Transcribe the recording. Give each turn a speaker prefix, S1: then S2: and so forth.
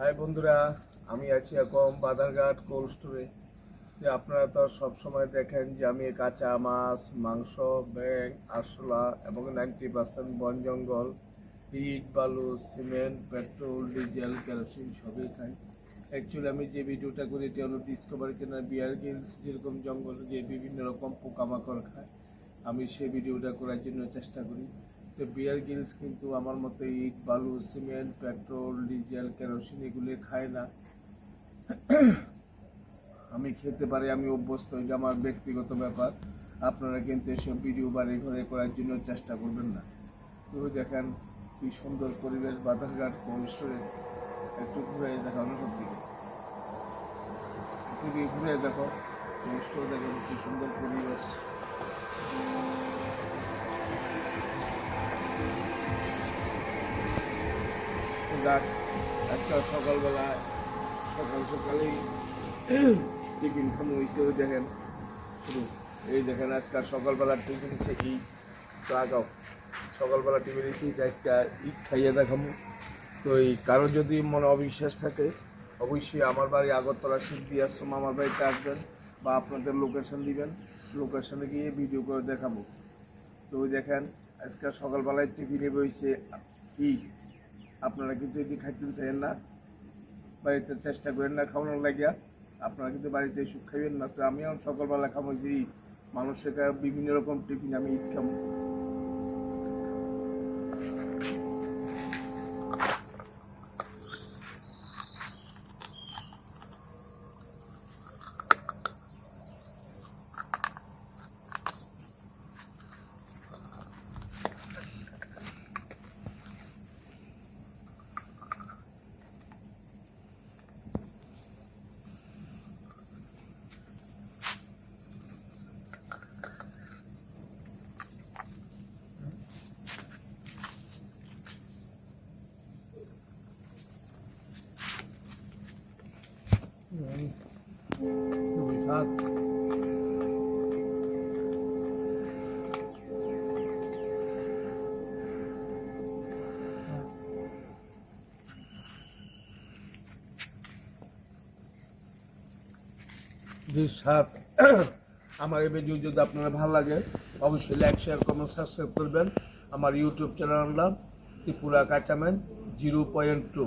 S1: High বন্ধুরা, আমি আছি এখন বাধারঘাট কোল্ড স্টোরে। যে আপনারা তো সব সময় দেখেন যে আমি কাঁচা মাছ, মাংস, ব্যাগ, আরশোলা এবং 90% বন জঙ্গল, ইট, বালু, সিমেন্ট, পেট্রোল, ডিজেল, কেরোসিন সবই খাই। অ্যাকচুয়ালি আমি যে ভিডিওটা করি এটি হলো ডিসকভারি চ্যানেল। বিয়ার গ্রিলস যেরকম জঙ্গলে যে বিভিন্ন রকম পোকামাকড় খায়, আমি সেই ভিডিওটা করার জন্য চেষ্টা করি। তো বিয়ার গ্রিলস কিন্তু আমার মতো ইট, বালু, সিমেন্ট, পেট্রোল, ডিজেল, কেরোসিন এগুলো খায় না। আমি খেতে পারি, আমি অভ্যস্ত, এটা আমার ব্যক্তিগত ব্যাপার। আপনারা কিন্তু এসব ভিডিও বাড়ি ঘরে করার জন্য চেষ্টা করবেন না। তো দেখেন কি সুন্দর পরিবেশ বাধারঘাট কোল্ড স্টোরে। একটু ঘুরে দেখানো সত্যিকে, একটু ঘুরে দেখো কোল্ড স্টোর, দেখেন কি সুন্দর পরিবেশ। আজকাল সকালবেলা সকালেই টিফিন খামো হয়েছে। ওই দেখেন এই দেখেন আজকাল সকালবেলা টিফিন খেয়েছি। তো আগাও সকালবেলা টিফিন এসেছি, আজকে ইট খাইয়ে দেখাবো। তো এই কারো যদি মনে অবিশ্বাস থাকে, অবশ্যই আমার বাড়ি আগরতলা সিদ্ধি আশ্রম, আমার বাড়িতে আসবেন বা আপনাদের লোকেশন দিবেন, লোকেশনে গিয়ে ভিডিও করে দেখাবো। তো ওই দেখেন আজকাল সকালবেলায় টিফিনে বইছে ইট। আপনারা কিন্তু এটি খাইতে চাইেন না, বাড়িতে চেষ্টা করেন না খাওয়ানোর লাগিয়া। আপনারা কিন্তু বাড়িতে এসব খাইবেন না। তো আমিও সকালবেলা খামোছি মানুষের বিভিন্ন রকম টিফিন, আমি ঈদ খাবো। আমার এই ভিডিও যদি আপনার ভালো লাগে অবশ্যই লাইক, শেয়ার, কমেন্ট, সাবস্ক্রাইব করবেন। আমার ইউটিউব চ্যানেল নাম ত্রিপুরা কাঁচাম্যান 0.2।